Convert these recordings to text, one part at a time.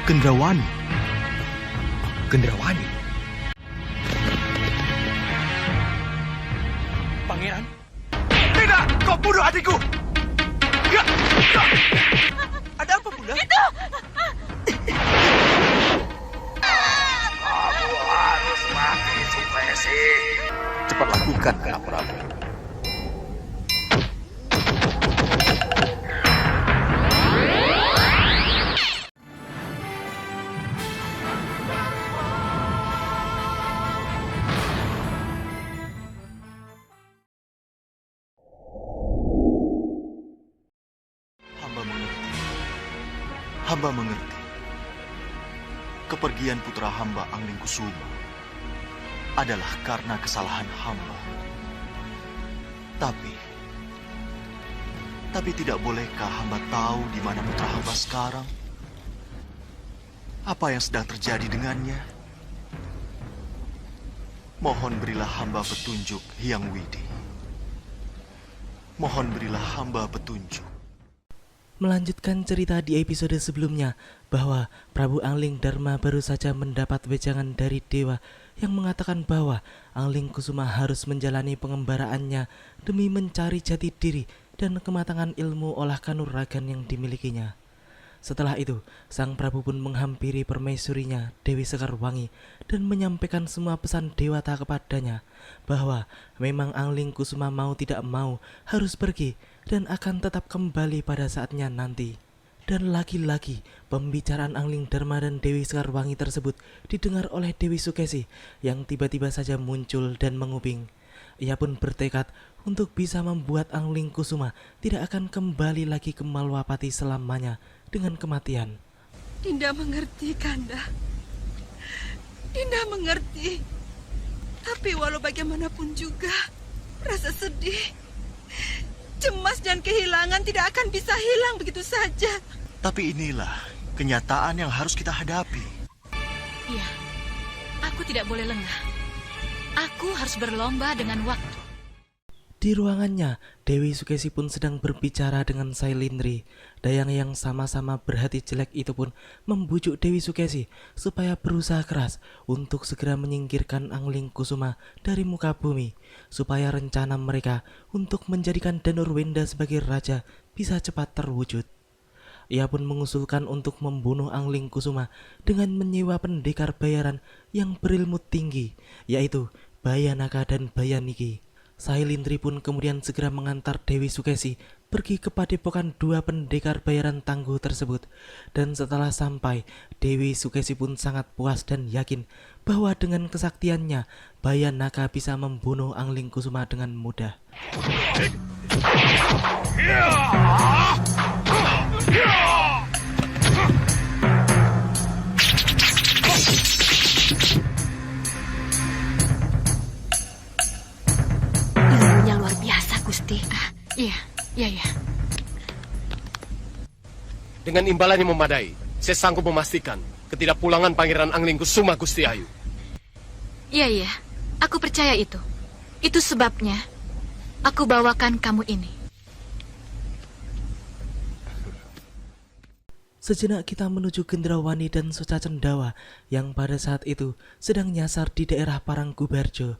Kendrawani. Kendrawani. Pangeran? Tidak! Kau bunuh adikku! Ya! Ya! Ada apa, Bunda? Itu! Kamu harus mati, Sukesi. Cepat lakukan, anak Prabu. Hamba mengerti. Kepergian putra hamba Anglingkusuma adalah karena kesalahan hamba. Tapi tidak bolehkah hamba tahu di mana putra hamba sekarang? Apa yang sedang terjadi dengannya? Mohon berilah hamba petunjuk, Hyang Widi. Mohon berilah hamba petunjuk. Melanjutkan cerita di episode sebelumnya bahwa Prabu Anglingdarma baru saja mendapat wejangan dari dewa yang mengatakan bahwa Anglingkusuma harus menjalani pengembaraannya demi mencari jati diri dan kematangan ilmu olah kanuragan yang dimilikinya. Setelah itu, sang Prabu pun menghampiri permaisurinya, Dewi Sekarwangi, dan menyampaikan semua pesan dewata kepadanya bahwa memang Anglingkusuma mau tidak mau harus pergi dan akan tetap kembali pada saatnya nanti. Dan lagi-lagi pembicaraan Anglingdarma dan Dewi Sekarwangi tersebut didengar oleh Dewi Sukesi yang tiba-tiba saja muncul dan menguping. Ia pun bertekad untuk bisa membuat Anglingkusuma tidak akan kembali lagi ke Malwapati selamanya dengan kematian. Dinda mengerti, Kanda. Dinda mengerti. Tapi walau bagaimanapun juga, rasa sedih, cemas dan kehilangan tidak akan bisa hilang begitu saja. Tapi inilah kenyataan yang harus kita hadapi. Iya, aku tidak boleh lengah. Aku harus berlomba dengan waktu. Di ruangannya, Dewi Sukesi pun sedang berbicara dengan Sailindri. Dayang yang sama-sama berhati jelek itu pun membujuk Dewi Sukesi supaya berusaha keras untuk segera menyingkirkan Anglingkusuma dari muka bumi, supaya rencana mereka untuk menjadikan Danurwenda sebagai raja bisa cepat terwujud. Ia pun mengusulkan untuk membunuh Anglingkusuma dengan menyewa pendekar bayaran yang berilmu tinggi, yaitu Bayanaka dan Bayaniki. Sailindri pun kemudian segera mengantar Dewi Sukesi pergi ke padepokan dua pendekar bayaran tangguh tersebut. Dan setelah sampai, Dewi Sukesi pun sangat puas dan yakin bahwa dengan kesaktiannya, Bayanaka bisa membunuh Anglingkusuma dengan mudah. Ilmunya luar biasa, Gusti. Iya. Dengan imbalan yang memadai, saya sanggup memastikan ketidakpulangan Pangeran Anglingkusuma, Gusti Ayu. Iya, aku percaya itu. Itu sebabnya aku bawakan kamu ini. Sejenak kita menuju Gendrawani dan Soca Cendawa yang pada saat itu sedang nyasar di daerah Parangkubarjo.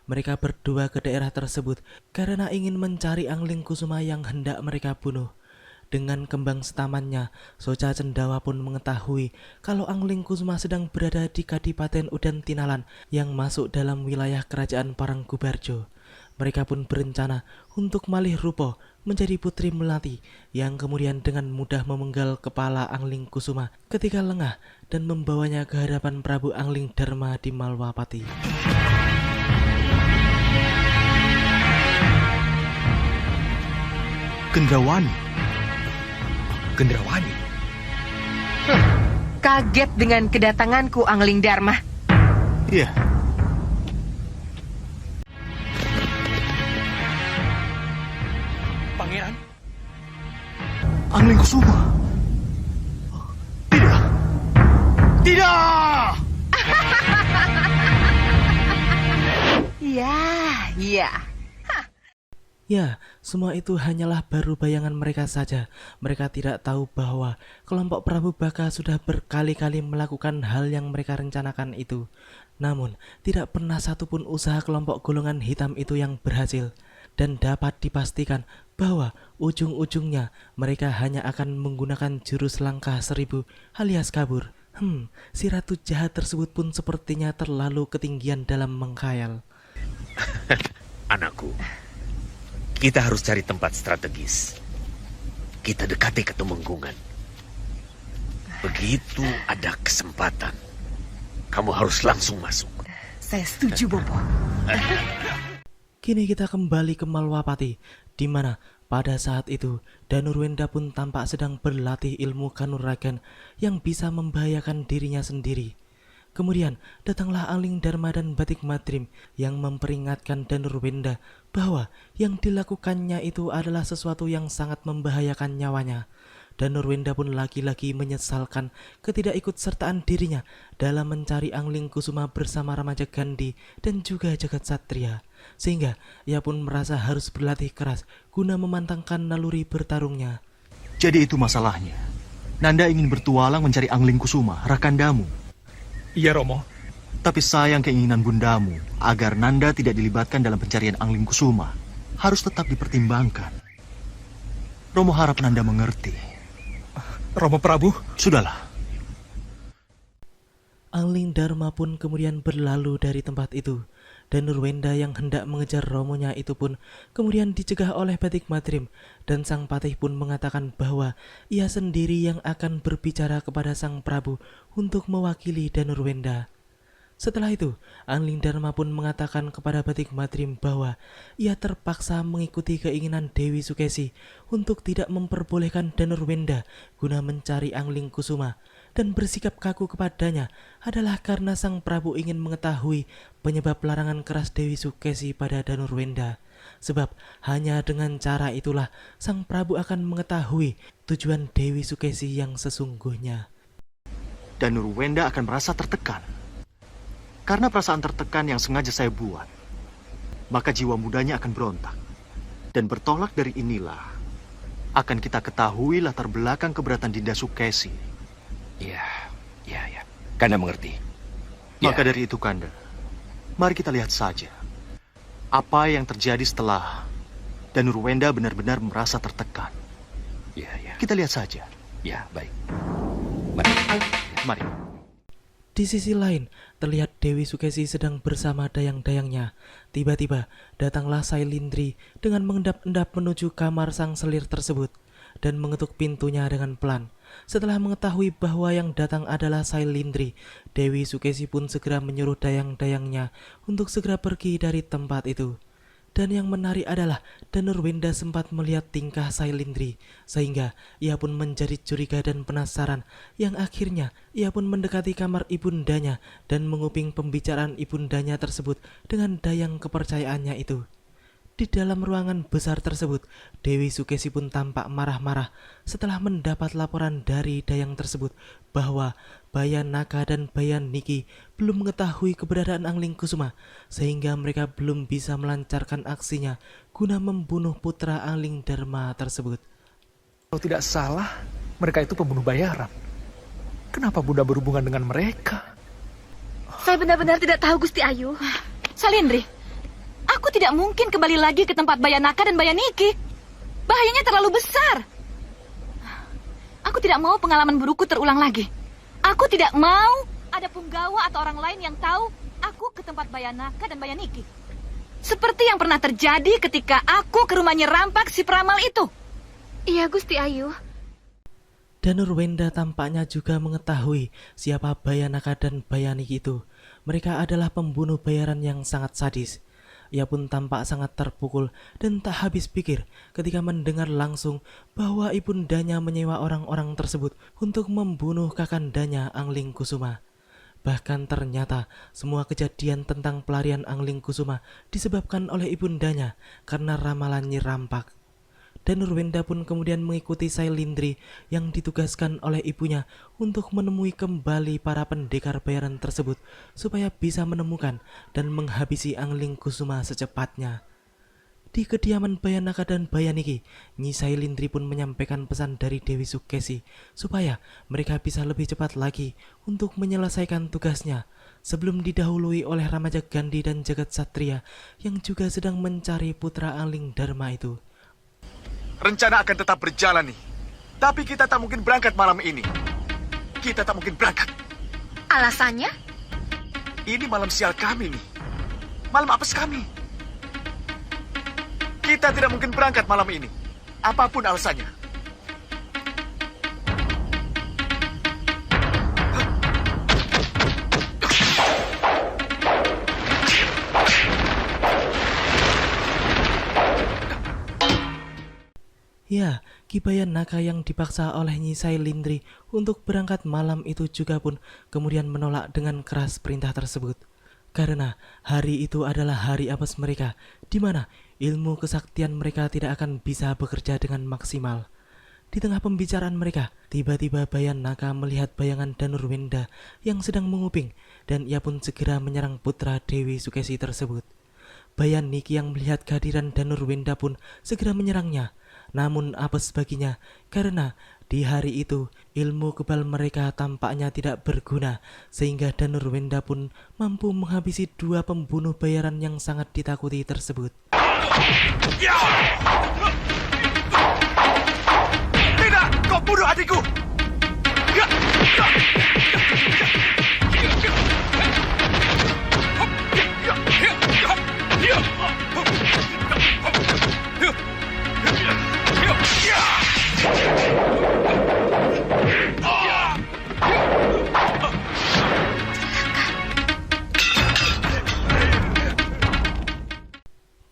Mereka berdua ke daerah tersebut karena ingin mencari Anglingkusuma yang hendak mereka bunuh. Dengan kembang setamannya, Soca Cendawa pun mengetahui kalau Anglingkusuma sedang berada di Kadipaten Udan Tinalan yang masuk dalam wilayah kerajaan Parangkubarjo. Mereka pun berencana untuk malih rupa menjadi putri melati yang kemudian dengan mudah memenggal kepala Anglingkusuma ketika lengah dan membawanya ke hadapan Prabu Anglingdarma di Malwapati. Kendrawani. Kendrawani. Kaget dengan kedatanganku, Anglingdarma. Iya. Pangeran? Anglingkusuma. Tidak. Tidak! Ya. Ya, semua itu hanyalah baru bayangan mereka saja. Mereka tidak tahu bahwa kelompok Prabu Baka sudah berkali-kali melakukan hal yang mereka rencanakan itu. Namun, tidak pernah satupun usaha kelompok golongan hitam itu yang berhasil. Dan dapat dipastikan bahwa ujung-ujungnya mereka hanya akan menggunakan jurus langkah 1000 alias kabur. Si ratu jahat tersebut pun sepertinya terlalu ketinggian dalam mengkhayal. Anakku, kita harus cari tempat strategis. Kita dekati ketumenggungan. Begitu ada kesempatan, kamu harus langsung masuk. Saya setuju, Bopo. Kini kita kembali ke Malwapati, di mana pada saat itu Danurwenda pun tampak sedang berlatih ilmu kanuragan yang bisa membahayakan dirinya sendiri. Kemudian datanglah Angling Dharma dan Batik Madrim yang memperingatkan Danurwenda bahwa yang dilakukannya itu adalah sesuatu yang sangat membahayakan nyawanya. Danurwenda pun lagi-lagi menyesalkan ketidakikutsertaan dirinya dalam mencari Angling Kusuma bersama Ramaja Gandhi dan juga Jagat Satria, sehingga ia pun merasa harus berlatih keras guna memantangkan naluri bertarungnya. Jadi itu masalahnya. Nanda ingin bertualang mencari Angling Kusuma, rakandamu. Iya, Romo. Tapi sayang keinginan bundamu agar Nanda tidak dilibatkan dalam pencarian Angling Kusuma harus tetap dipertimbangkan. Romo harap Nanda mengerti. Romo Prabu. Sudahlah. Angling Dharma pun kemudian berlalu dari tempat itu, dan Nurwenda yang hendak mengejar romonya itu pun kemudian dicegah oleh Batik Madrim, dan Sang Patih pun mengatakan bahwa ia sendiri yang akan berbicara kepada Sang Prabu untuk mewakili Danurwenda. Setelah itu, Angling Dharma pun mengatakan kepada Batik Madrim bahwa ia terpaksa mengikuti keinginan Dewi Sukesi untuk tidak memperbolehkan Danurwenda guna mencari Angling Kusuma, dan bersikap kaku kepadanya adalah karena Sang Prabu ingin mengetahui penyebab larangan keras Dewi Sukesi pada Danurwenda. Sebab hanya dengan cara itulah Sang Prabu akan mengetahui tujuan Dewi Sukesi yang sesungguhnya. Danurwenda akan merasa tertekan. Karena perasaan tertekan yang sengaja saya buat, maka jiwa mudanya akan berontak. Dan bertolak dari inilah akan kita ketahui latar belakang keberatan Dinda Sukesi. Ya. Kanda mengerti. Maka dari itu, Kanda, mari kita lihat saja apa yang terjadi setelah Danurwenda benar-benar merasa tertekan. Ya. Kita lihat saja. Ya, baik. Mari. Di sisi lain, terlihat Dewi Sukesi sedang bersama dayang-dayangnya. Tiba-tiba, datanglah Sailindri dengan mengendap-endap menuju kamar sang selir tersebut dan mengetuk pintunya dengan pelan. Setelah mengetahui bahwa yang datang adalah Sailindri, Dewi Sukesi pun segera menyuruh dayang-dayangnya untuk segera pergi dari tempat itu. Dan yang menarik adalah Danurwenda sempat melihat tingkah Sailindri, sehingga ia pun menjadi curiga dan penasaran, yang akhirnya ia pun mendekati kamar ibundanya dan menguping pembicaraan ibundanya tersebut dengan dayang kepercayaannya itu. Di dalam ruangan besar tersebut, Dewi Sukesi pun tampak marah-marah setelah mendapat laporan dari dayang tersebut bahwa Bayan Naka dan Bayan Niki belum mengetahui keberadaan Angling Kusuma, sehingga mereka belum bisa melancarkan aksinya guna membunuh putra Angling Dharma tersebut. Kalau tidak salah, mereka itu pembunuh bayaran. Kenapa Bunda berhubungan dengan mereka? Saya benar-benar tidak tahu, Gusti Ayu. Salindri, aku tidak mungkin kembali lagi ke tempat Bayanaka dan Bayaniki. Bahayanya terlalu besar. Aku tidak mau pengalaman burukku terulang lagi. Aku tidak mau ada punggawa atau orang lain yang tahu aku ke tempat Bayanaka dan Bayaniki. Seperti yang pernah terjadi ketika aku ke rumahnya rampak si peramal itu. Iya, Gusti Ayu. Danurwenda tampaknya juga mengetahui siapa Bayanaka dan Bayaniki itu. Mereka adalah pembunuh bayaran yang sangat sadis. Ia pun tampak sangat terpukul dan tak habis pikir ketika mendengar langsung bahwa ibundanya menyewa orang-orang tersebut untuk membunuh kakandanya Angling Kusuma. Bahkan ternyata semua kejadian tentang pelarian Angling Kusuma disebabkan oleh ibundanya karena ramalan Nyi Rampak. Danurwenda pun kemudian mengikuti Sailindri yang ditugaskan oleh ibunya untuk menemui kembali para pendekar bayaran tersebut supaya bisa menemukan dan menghabisi Angling Kusuma secepatnya. Di kediaman Bayanaka dan Bayaniki, Nyi Sailindri pun menyampaikan pesan dari Dewi Sukesi supaya mereka bisa lebih cepat lagi untuk menyelesaikan tugasnya sebelum didahului oleh Ramaja Gandhi dan Jagat Satria yang juga sedang mencari putra Angling Dharma itu. Rencana akan tetap berjalan nih. Tapi kita tak mungkin berangkat malam ini. Kita tak mungkin berangkat. Alasannya? Ini malam sial kami nih. Malam apes kami. Kita tidak mungkin berangkat malam ini. Apapun alasannya. Ya, Ki Bayanaka yang dipaksa oleh Nyi Sailindri untuk berangkat malam itu juga pun kemudian menolak dengan keras perintah tersebut. Karena hari itu adalah hari apes mereka, di mana ilmu kesaktian mereka tidak akan bisa bekerja dengan maksimal. Di tengah pembicaraan mereka, tiba-tiba Bayanaka melihat bayangan Danurwenda yang sedang menguping, dan ia pun segera menyerang putra Dewi Sukesi tersebut. Bayaniki yang melihat kehadiran Danurwenda pun segera menyerangnya. Namun apes baginya, karena di hari itu ilmu kebal mereka tampaknya tidak berguna, sehingga Danurwenda pun mampu menghabisi dua pembunuh bayaran yang sangat ditakuti tersebut. Tidak, kau bunuh adikku!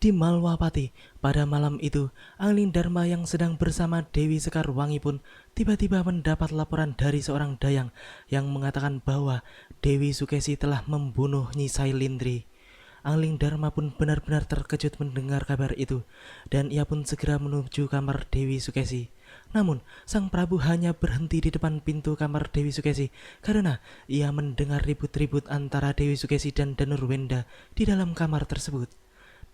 Di Malwapati, pada malam itu, Angling Dharma yang sedang bersama Dewi Sekarwangi pun tiba-tiba mendapat laporan dari seorang dayang yang mengatakan bahwa Dewi Sukesi telah membunuh Nyi Sailindri. Angling Dharma pun benar-benar terkejut mendengar kabar itu, dan ia pun segera menuju kamar Dewi Sukesi. Namun, Sang Prabu hanya berhenti di depan pintu kamar Dewi Sukesi karena ia mendengar ribut-ribut antara Dewi Sukesi dan Danurwenda di dalam kamar tersebut.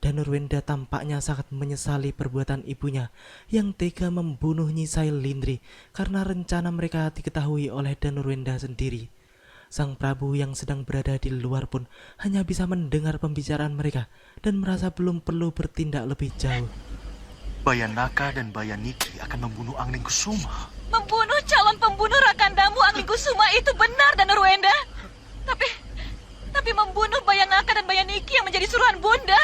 Danurwenda tampaknya sangat menyesali perbuatan ibunya yang tega membunuh Nyi Sailindri karena rencana mereka diketahui oleh Danurwenda sendiri. Sang Prabu yang sedang berada di luar pun hanya bisa mendengar pembicaraan mereka dan merasa belum perlu bertindak lebih jauh. Bayanaka dan Bayaniki akan membunuh Angling Kusuma. Membunuh calon pembunuh Rakandamu Angling Kusuma itu benar, Danurwenda. Tapi membunuh Bayanaka dan Bayaniki yang menjadi suruhan Bunda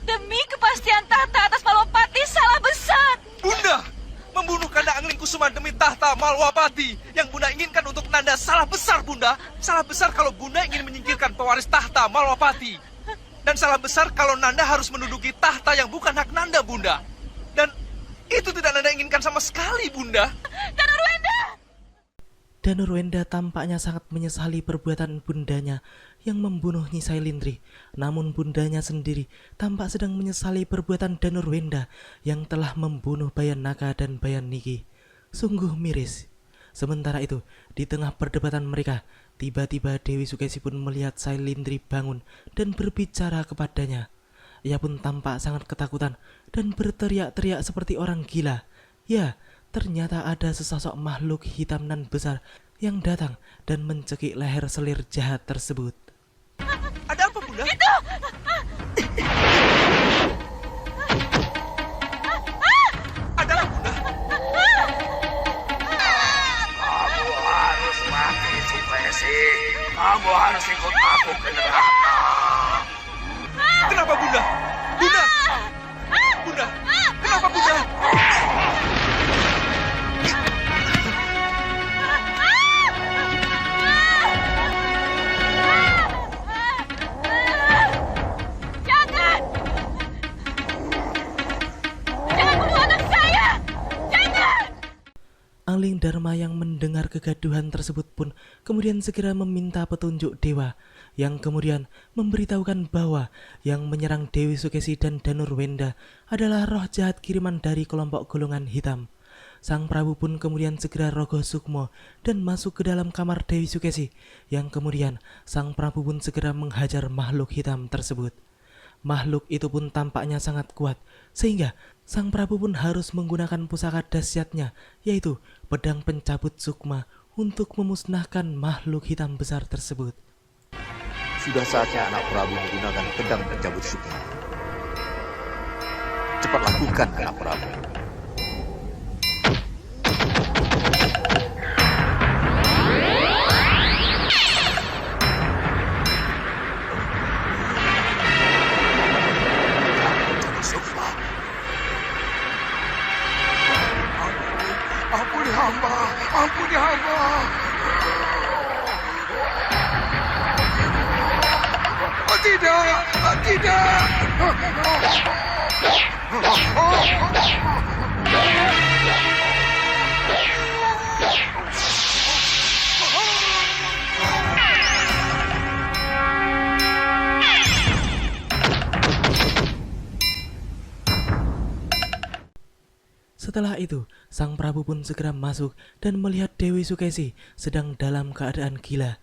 demi kepastian tahta atas Malwapati salah besar. Bunda! Membunuh Kanda Angling Kusuma demi tahta Malwapati yang Bunda inginkan untuk Nanda salah besar, Bunda. Salah besar kalau Bunda ingin menyingkirkan pewaris tahta Malwapati. Dan salah besar kalau Nanda harus menduduki tahta yang bukan hak Nanda, Bunda. Dan itu tidak Nanda inginkan sama sekali, Bunda. Danurwenda tampaknya sangat menyesali perbuatan bundanya yang membunuh Nyi Sailindri. Namun bundanya sendiri tampak sedang menyesali perbuatan Danurwenda yang telah membunuh Bayanaka dan Bayaniki. Sungguh miris. Sementara itu, di tengah perdebatan mereka, tiba-tiba Dewi Sukesi pun melihat Sailindri bangun dan berbicara kepadanya. Ia pun tampak sangat ketakutan dan berteriak-teriak seperti orang gila. Ya, ternyata ada sesosok makhluk hitam nan besar yang datang dan mencekik leher selir jahat tersebut. Ada apa, Bunda? Itu! Ada apa, Bunda? Kamu harus mati, Sukesi. Kamu harus ikut aku ke neraka. Kenapa, Bunda? Bunda! Bunda! Kenapa, Bunda? Jangan! Jangan bunuh anak saya! Jangan! Angling Dharma yang mendengar kegaduhan tersebut pun kemudian segera meminta petunjuk dewa, yang kemudian memberitahukan bahwa yang menyerang Dewi Sukesi dan Danurwenda adalah roh jahat kiriman dari kelompok golongan hitam. Sang Prabu pun kemudian segera rogoh sukmo dan masuk ke dalam kamar Dewi Sukesi, yang kemudian Sang Prabu pun segera menghajar makhluk hitam tersebut. makhluk itu pun tampaknya sangat kuat, sehingga Sang Prabu pun harus menggunakan pusaka dahsyatnya, yaitu pedang pencabut sukma untuk memusnahkan makhluk hitam besar tersebut. Sudah saatnya anak Prabu menggunakan pedang pencabut sukma. Cepat lakukan, anak Prabu. Sukma. Ampuni hamba, ampuni hamba. Tidak, tidak. Setelah itu, Sang Prabu pun segera masuk dan melihat Dewi Sukesi sedang dalam keadaan gila.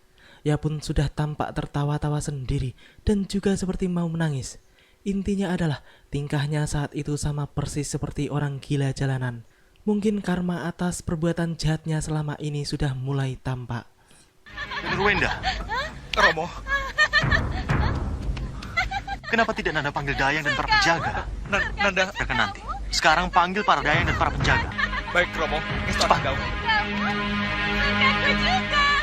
Ia pun sudah tampak tertawa-tawa sendiri dan juga seperti mau menangis. Intinya adalah tingkahnya saat itu sama persis seperti orang gila jalanan. Mungkin karma atas perbuatan jahatnya selama ini sudah mulai tampak. Nurwenda, Romo, kenapa tidak Nanda panggil Dayang dan para penjaga? Nanda. Akan nanti. Sekarang panggil para Dayang dan para penjaga. Baik, Romo. Cepat. Aku juga.